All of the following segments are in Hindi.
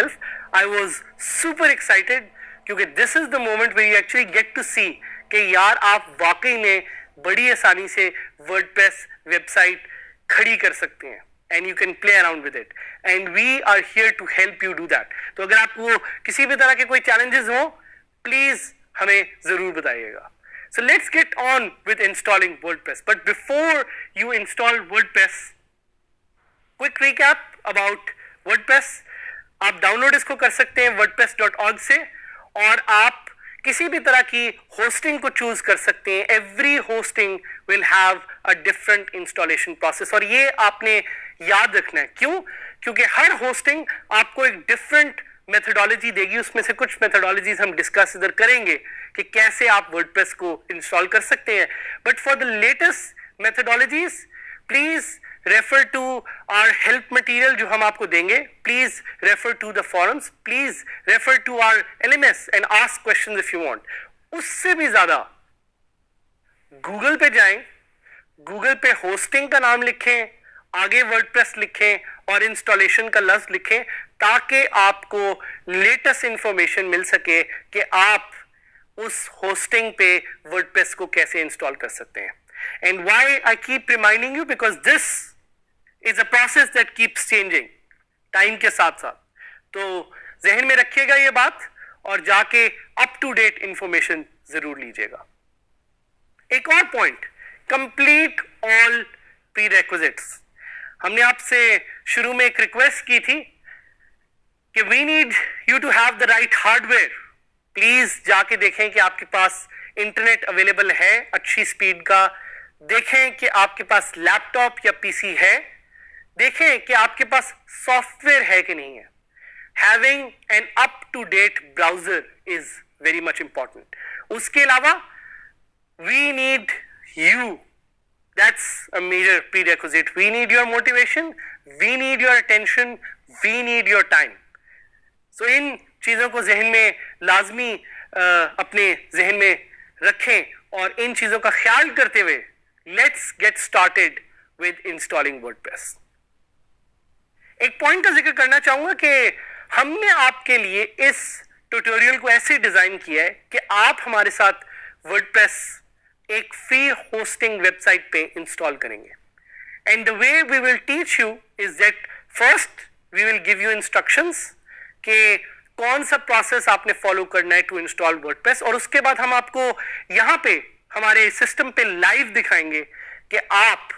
myself, I was super excited क्योंकि this is the moment where you actually get to see कि यार आप वाकई में बड़ी आसानी से WordPress वेबसाइट खड़ी कर सकते हैं and you can play around with it and we are here to help you do that. तो अगर आपको किसी भी तरह के कोई challenges हो प्लीज हमें जरूर बताइएगा. So let's get on with installing WordPress. But before you install WordPress, quick recap about WordPress. आप डाउनलोड इसको कर सकते हैं wordpress.org से और आप किसी भी तरह की होस्टिंग को चूज कर सकते हैं. Every hosting will have a different installation process और ये आपने याद रखना है. क्यों? क्योंकि हर होस्टिंग आपको एक डिफरेंट मेथोडोलॉजी देगी. उसमें से कुछ मेथोडोलॉजीज हम डिस्कस इधर करेंगे कि कैसे आप वर्डप्रेस को इंस्टॉल कर सकते हैं. But for the latest methodologies please refer to our help material जो हम आपको देंगे. Please refer to the forums, please refer to our LMS and ask questions if you want. उससे भी ज्यादा गूगल पे जाएं, गूगल पे होस्टिंग का नाम लिखें, आगे वर्डप्रेस लिखें और इंस्टॉलेशन का लफ्ज लिखें ताकि आपको लेटेस्ट इंफॉर्मेशन मिल सके कि आप उस होस्टिंग पे वर्डप्रेस को कैसे इंस्टॉल कर सकते हैं. And why I keep reminding you because this is a process that keeps changing time के साथ साथ. तो जहन में रखिएगा ये बात और जाके अप टू डेट इंफॉर्मेशन जरूर लीजिएगा. एक और पॉइंट, कंप्लीट ऑल प्रीरेक्विजिट्स. हमने आपसे शुरू में एक रिक्वेस्ट की थी कि we need you to have the right hardware. Please जाके देखें कि आपके पास इंटरनेट अवेलेबल है अच्छी स्पीड का. देखें कि आपके पास लैपटॉप या पीसी है. देखें कि आपके पास सॉफ्टवेयर है कि नहीं है. Having an up to date browser is very much important. उसके अलावा we need you. That's a major prerequisite. We need your motivation, we need your attention, we need your time. So इन चीज़ों को जहन में लाजमी अपने जहन में रखें और इन चीज़ों का ख्याल करते हुए let's get started with installing WordPress. एक पॉइंट का जिक्र करना चाहूँगा कि हमने आपके लिए इस ट्यूटोरियल को ऐसे डिज़ाइन किया है कि आप हमारे साथ WordPress एक फ्री होस्टिंग वेबसाइट पे इंस्टॉल करेंगे. And the way we will teach you is that first we will give you instructions कि कौन सा प्रोसेस आपने फॉलो करना है टू इंस्टॉल वर्डप्रेस और उसके बाद हम आपको यहां पे हमारे सिस्टम पे लाइव दिखाएंगे कि आप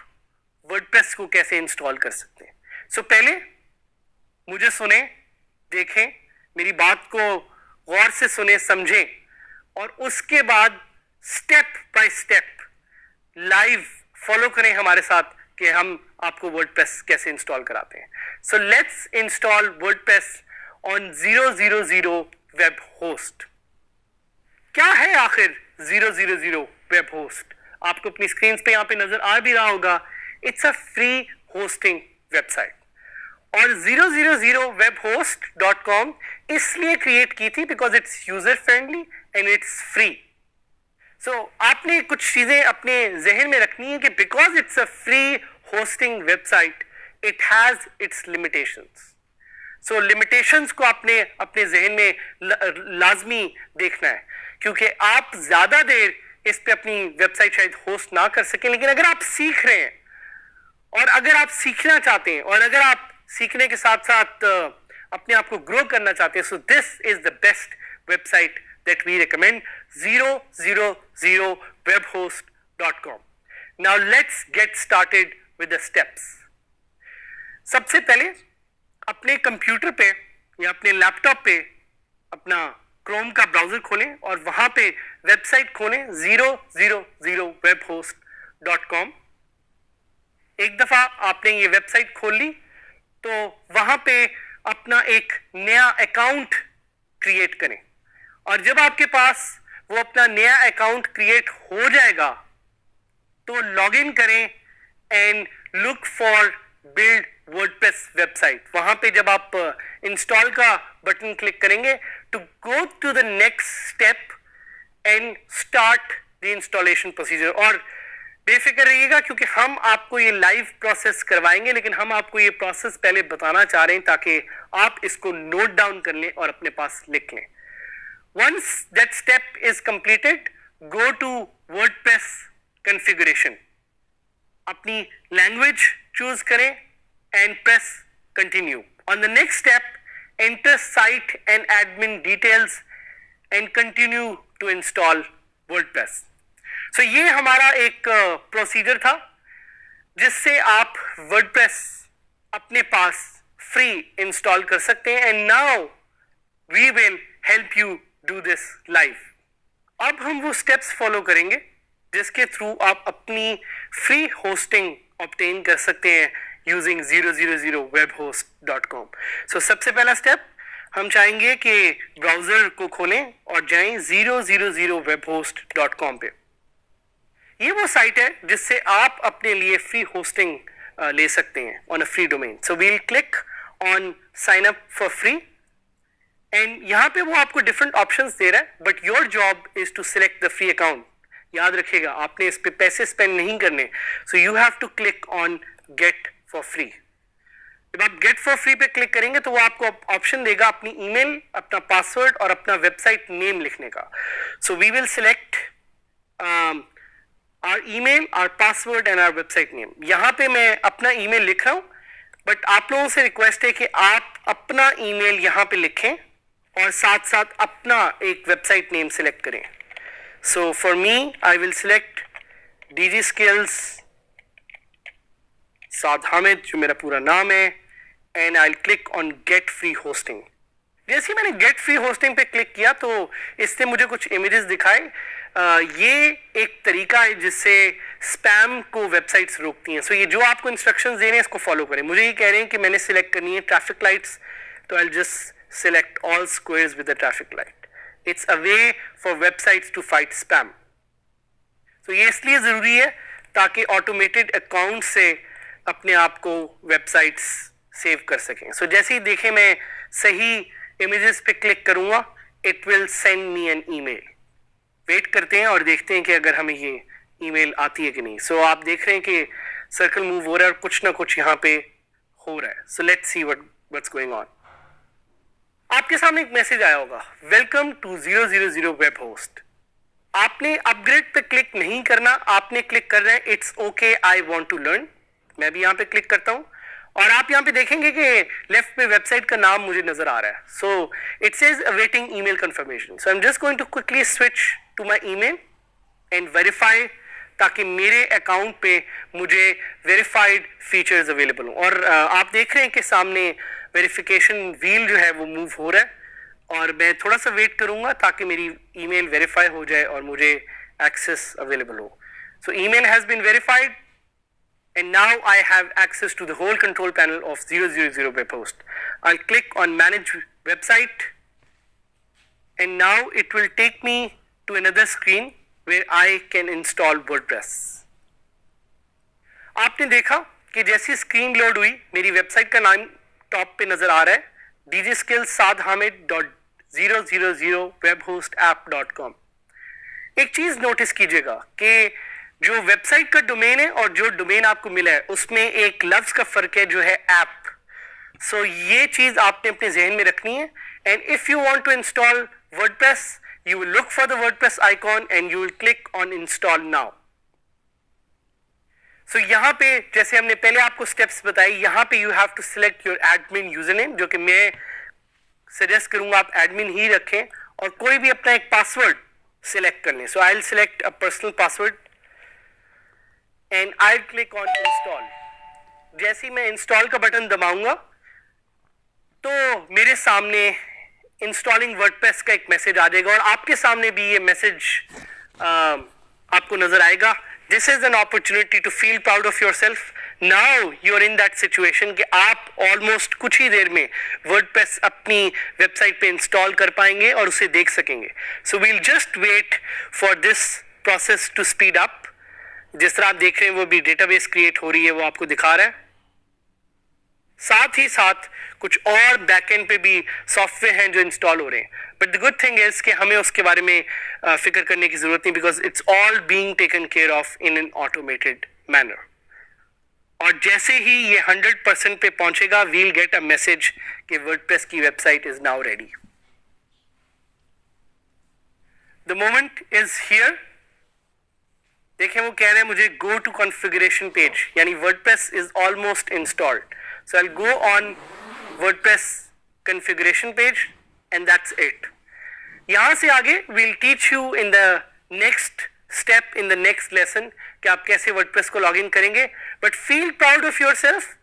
वर्डप्रेस को कैसे इंस्टॉल कर सकते हैं. सो पहले मुझे सुने, देखें, मेरी बात को गौर से सुने, समझें और उसके बाद step by step live follow करें हमारे साथ कि हम आपको वर्डप्रेस कैसे इंस्टॉल कराते हैं. So let's install WordPress on 000 web host. क्या है आखिर 000 वेब होस्ट? आपको अपनी स्क्रीन पे यहां पे नजर आ भी रहा होगा. It's a free hosting website और 000webhost.com इसलिए क्रिएट की थी because it's user friendly and it's free. So आपने कुछ चीजें अपने जहन में रखनी है कि because it's a free hosting website it has its limitations. So limitations को आपने अपने जहन में लाजमी देखना है क्योंकि आप ज्यादा देर इस पे अपनी वेबसाइट शायद होस्ट ना कर सकें. लेकिन अगर आप सीख रहे हैं और अगर आप सीखना चाहते हैं और अगर आप सीखने के साथ साथ अपने आप को ग्रो करना चाहते हैं, so this is the best website that we recommend, 000webhost.com. Now let's get started with the steps. सबसे पहले अपने कंप्यूटर पे या अपने लैपटॉप पे अपना क्रोम का ब्राउजर खोलें और वहां पे वेबसाइट खोलें 000webhost.com. एक दफा आपने ये वेबसाइट खोल ली तो वहां पे अपना एक नया अकाउंट क्रिएट करें और जब आपके पास वो अपना नया अकाउंट क्रिएट हो जाएगा तो लॉग इन करें and look for build WordPress website. वहां पे जब आप इंस्टॉल का बटन क्लिक करेंगे to go to the next step and start the installation procedure. और बेफिक्र रहिएगा क्योंकि हम आपको ये लाइव प्रोसेस करवाएंगे, लेकिन हम आपको ये प्रोसेस पहले बताना चाह रहे हैं ताकि आप इसको नोट डाउन कर लें और अपने पास लिख लें. Once that step is completed, go to WordPress configuration. अपनी language choose करें and press continue. On the next step, enter site and admin details and continue to install WordPress. So ये हमारा एक प्रोसीजर था जिससे आप WordPress अपने पास फ्री इंस्टॉल कर सकते हैं. And now we will help you do this live. अब हम वो स्टेप्स फॉलो करेंगे जिसके थ्रू आप अपनी फ्री होस्टिंग ऑब्टेन कर सकते हैं यूजिंग 000webhost.com. सो सबसे पहला स्टेप हम चाहेंगे कि ब्राउजर को खोलें और जाएं 000webhost.com पे. ये वो साइट है जिससे आप अपने लिए फ्री होस्टिंग ले सकते हैं on a free domain. So we'll click on sign up for free and यहाँ पे वो आपको डिफरेंट ऑप्शंस दे रहा है, but your job is to select the free account. याद रखिएगा आपने इस पे पैसे स्पेंड नहीं करने. So you have to click on get for free. जब आप गेट फॉर फ्री पे क्लिक करेंगे तो वो आपको ऑप्शन देगा अपनी ईमेल, अपना पासवर्ड और अपना वेबसाइट नेम लिखने का. So we will select our email, our password and our website name. यहाँ पे मैं अपना ईमेल लिख रहा हूँ, बट आप लोगों से रिक्वेस्ट है कि आप अपना ईमेल यहाँ पे लिखें और साथ साथ अपना एक वेबसाइट नेम सिलेक्ट करें. So for me I will select DG Skills साद हामिद, जो मेरा पूरा नाम है, and I will click on get free hosting. जैसे ही मैंने गेट फ्री होस्टिंग पे क्लिक किया तो इसने मुझे कुछ इमेजेस दिखाए. ये एक तरीका है जिससे स्पैम को वेबसाइट्स रोकती हैं. सो ये जो आपको इंस्ट्रक्शंस दे रहे हैं इसको फॉलो करें. मुझे ये कह रहे हैं कि मैंने सिलेक्ट करनी है ट्रैफिक लाइट्स, तो I just select all squares with the traffic light. It's a way for websites to fight spam. So ये इसलिए ज़रूरी है ताकि automated account से अपने आप को websites सेव कर सकें. So जैसे ही देखें मैं सही images पे क्लिक करूँगा, it will send me an email. Wait करते हैं और देखते हैं कि अगर हमें ये ईमेल आती है कि नहीं. So आप देख रहे हैं कि सर्कल मूव हो रहा है और कुछ ना कुछ यहाँ पे हो रहा है. So let's see what's going on. आपके सामने एक मैसेज आया होगा, वेलकम टू 000 वेब होस्ट. आपने अपग्रेड पे क्लिक नहीं करना, आपने क्लिक कर रहे हैं it's okay I want to learn. मैं भी यहाँ पे क्लिक करता हूँ और आप यहाँ पे देखेंगे कि लेफ्ट पे वेबसाइट का नाम मुझे नजर आ रहा है. So it says awaiting email confirmation. So I am just going to quickly switch to my email and verify, ताकि मेरे अकाउंट पे मुझे वेरीफाइड फीचर्स अवेलेबल हो. और आप देख रहे हैं कि सामने वेरिफिकेशन व्हील जो है वो मूव हो रहा है और मैं थोड़ा सा वेट करूंगा ताकि मेरी ईमेल वेरीफाई हो जाए और मुझे एक्सेस अवेलेबल हो. So email has been verified and now I have access to the whole control panel of 000 web host. I click on manage website and now it will take me to another screen where I can install WordPress. आपने देखा कि जैसी स्क्रीन लोड हुई मेरी वेबसाइट का नाम टॉप पे नजर आ रहा है, dgskills.000webhostapp.com. एक चीज नोटिस कीजिएगा कि जो वेबसाइट का डोमेन है और जो डोमेन आपको मिला है उसमें एक लफ्ज का फर्क है जो है ऐप. सो ये चीज आपने अपने जहन में रखनी है. And if you want to install WordPress, you will look for the WordPress icon and you will click on install now. So यहाँ पे जैसे हमने पहले आपको स्टेप्स बताए, यहाँ पे you have to select your admin username, जो कि मैं सजेस्ट करूंगा आप एडमिन ही रखें और कोई भी अपना एक पासवर्ड सिलेक्ट कर लें. So I'll select a personal password and I'll click on install. जैसे ही मैं इंस्टॉल का बटन दबाऊंगा तो मेरे सामने इंस्टॉलिंग वर्डप्रेस का एक मैसेज आ जाएगा और आपके सामने भी ये मैसेज आपको नजर आएगा. This is an opportunity to feel proud of yourself. Now you are in that situation कि आप ऑलमोस्ट कुछ ही देर में वर्डप्रेस अपनी वेबसाइट पे इंस्टॉल कर पाएंगे और उसे देख सकेंगे. So we'll just wait for this process to speed up. जिस तरह आप देख रहे हैं वो भी डेटाबेस क्रिएट हो रही है, वो आपको दिखा रहा है. साथ ही साथ कुछ और बैकएंड पे भी सॉफ्टवेयर हैं जो इंस्टॉल हो रहे हैं, but the good thing is कि हमें उसके बारे में फिक्र करने की जरूरत नहीं, because it's all being taken care of in an automated manner. और जैसे ही ये 100% पे पहुंचेगा, वील गेट अ मैसेज कि वर्डप्रेस की website is now ready. The moment is here. देखें, वो कह रहे हैं मुझे गो टू कॉन्फ़िगरेशन पेज, यानी WordPress is almost installed. So I go on WordPress configuration page and that's it. यहां से आगे we'll teach you in the next step in the next lesson कि आप कैसे वर्डप्रेस को लॉग इन करेंगे, but feel proud of your self